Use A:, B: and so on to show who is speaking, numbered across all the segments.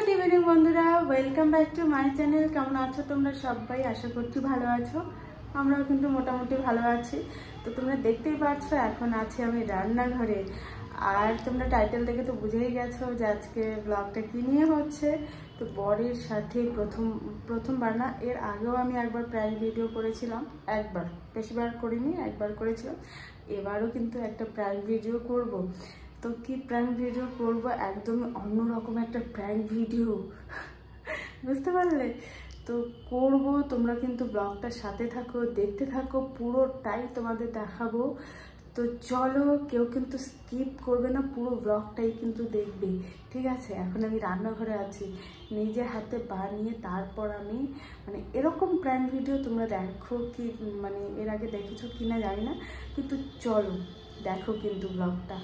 A: Good evening বন্ধুরা, welcome back to my channel. কেমন আছো তোমরা সবাই? আশা করছি ভালো আছো। আমরাও কিন্তু মোটামুটি ভালো আছি। তো তোমরা দেখতেই পাচ্ছ এখন আছি আমি রান্নাঘরে। আর তোমরা টাইটেল দেখে তো বুঝেই গেছো যে আজকে ব্লগটা কী নিয়ে হচ্ছে। তো বরের সাথে প্রথমবার না, এর আগেও আমি একবার প্র্যাঙ্ক ভিডিও করেছিলাম, একবার, বেশিবার করিনি, একবার করেছিলাম। এবারও কিন্তু একটা প্র্যাঙ্ক ভিডিও করব। তো কি প্র্যাঙ্ক ভিডিও করব, একদমই অন্যরকম একটা প্র্যাঙ্ক ভিডিও, বুঝতে পারলে? তো করব, তোমরা কিন্তু ব্লগটার সাথে থাকো, দেখতে থাকো, পুরোটাই তোমাদের দেখাবো। তো চলো, কেউ কিন্তু স্কিপ করবে না, পুরো ব্লগটাই কিন্তু দেখবে, ঠিক আছে? এখন আমি রান্নাঘরে আছি, নিজে হাতে বানিয়ে তারপর আমি এরকম প্র্যাঙ্ক ভিডিও তোমরা দেখো কি, এর আগে দেখেছো কিনা জানি না, কিন্তু চলো দেখো কিন্তু ব্লগটা।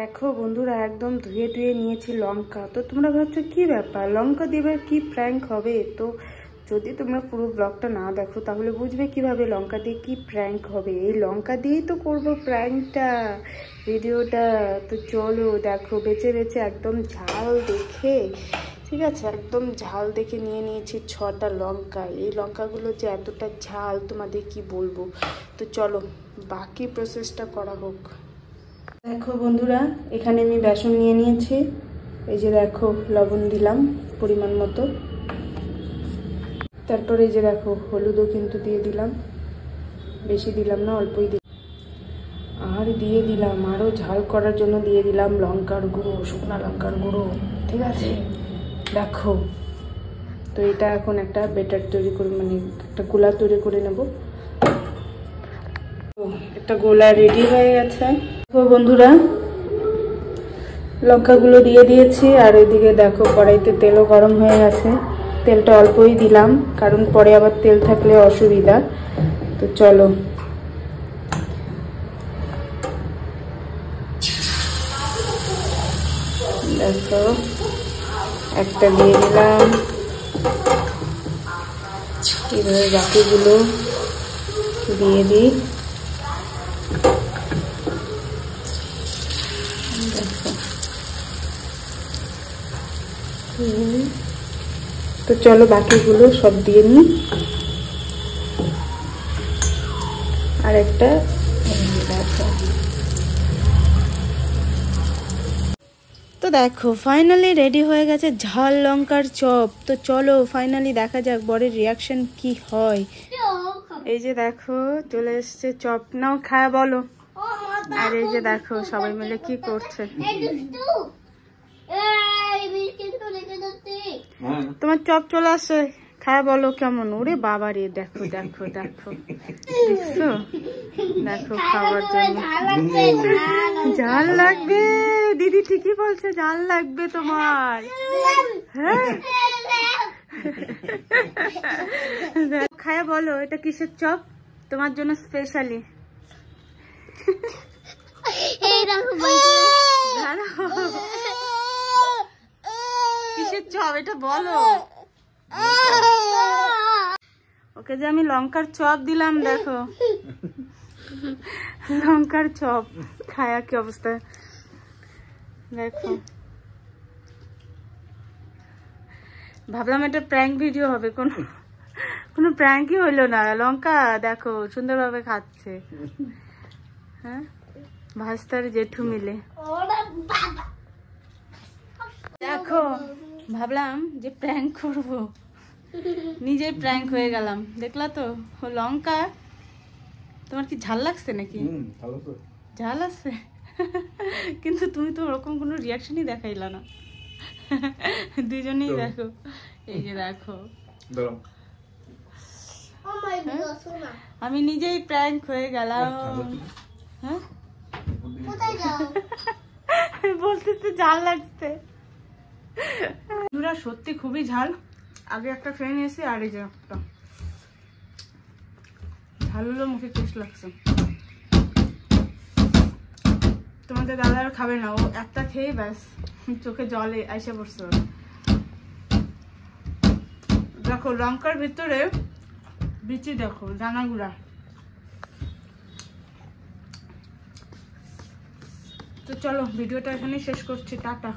A: দেখো বন্ধুরা, একদম ধুয়ে টুয়ে নিয়েছি লঙ্কা। তো তোমরা ভাবছো কি ব্যাপার, লঙ্কা দিয়ে কি প্র্যাঙ্ক হবে? তো যদি তোমরা পুরো ব্লগটা না দেখো তাহলে বুঝবে কিভাবে লঙ্কা দিয়ে কি প্র্যাঙ্ক হবে। এই লঙ্কা দিয়েই তো করবো প্র্যাঙ্কটা, ভিডিওটা। তো চলো দেখো, বেছে বেছে একদম ঝাল দেখে, ঠিক আছে, একদম ঝাল দেখে নিয়ে নিয়েছি 6টা লঙ্কা। এই লঙ্কাগুলো যে এতটা ঝাল তোমাদের কি বলবো। তো চলো বাকি প্রসেসটা করা হোক। দেখো বন্ধুরা, এখানে আমি বেসন নিয়ে নিয়েছি। এই যে দেখো, লবণ দিলাম পরিমাণ মতো। তারপরে এই যে দেখো, হলুদও কিন্তু দিয়ে দিলাম, বেশি দিলাম না, অল্পই দিলাম। আর দিয়ে দিলাম, আরও ঝাল করার জন্য দিয়ে দিলাম লঙ্কার গুঁড়ো, শুকনো লঙ্কার গুঁড়ো, ঠিক আছে? দেখো, তো এটা এখন একটা বেটার তৈরি করে, একটা গোলা তৈরি করে নেব। একটা গোলা রেডি হয়ে গেছে। তো বন্ধুরা, লঙ্কাগুলো দিয়ে দিয়েছি। আর এদিকে দেখো, কড়াইতে তেলও গরম হয়ে গেছে। তেলটা অল্পই দিলাম, কারণ পরে আবার তেল থাকলে অসুবিধা। তো চলো, দেখো একটা দিয়ে দিলাম, এভাবে বাকিগুলো দিয়ে দিই। তো চলো বাকিগুলো সব দিয়ে নিই। আর একটা তো দেখো, ফাইনালি রেডি হয়ে গেছে ঝাল লঙ্কার চপ। তো চলো ফাইনালি দেখা যাক বরের রিয়াকশন কি হয়। এই যে দেখো, চলে এসছে চপ, নাও খায় বলো। আর এই যে দেখো সবাই মিলে কি করছে। তোমার চপ চলে আসছে, খায় বলো কেমন। ওরে বাবা রে, দেখো দেখো দেখো, দেখছো? দেখো খাবার জন্য ঝাল লাগবে, দিদি ঠিকই বলছে, ঝাল লাগবে তোমার। হ্যাঁ, খায় বলো এটা কিসের চপ, তোমার জন্য স্পেশালি। কিসের চপ এটা বলো। ওকে যে আমি লঙ্কার চপ দিলাম, দেখো লঙ্কার চপ খায়া কি অবস্থা দেখো। ভাবলাম এটা প্র্যাঙ্ক ভিডিও হবে, কোনো প্র্যাঙ্কই হইলো না। লঙ্কা দেখো সুন্দরভাবে খাচ্ছে। হ্যাঁ, ভাস্তার জেঠু মিলে। দেখো, ভাবলাম যে প্র্যাঙ্ক করব, নিজেই প্র্যাঙ্ক হয়ে গেলাম। দেখলা তো, লঙ্কা তোমার কি ঝাল লাগছে নাকি? ঝাল আছে, কিন্তু তুমি তো ওরকম কোনো রিয়াকশনই দেখাইলা না। দুজনেই দেখো, এই যে দেখো, আমি নিজেই প্র্যাঙ্ক হয়ে গেলাম। হ্যাঁ, বলতেছে ঝাল লাগছে। সত্যি খুবই ঝাল। আগে একটা খেয়ে নিয়েছি, আর এই যে একটা ঝাল হলো, মুখে টেস্ট লাগছে। তোমাদের দাদা আর খাবে না, ও একটা খেয়ে ব্যাস চোখে জলে আইসা পড়ছে। দেখো লঙ্কার ভিতরে বিচি, দেখো দানাগুলা। তো চলো ভিডিওটা এখানে শেষ করছি, টাটা।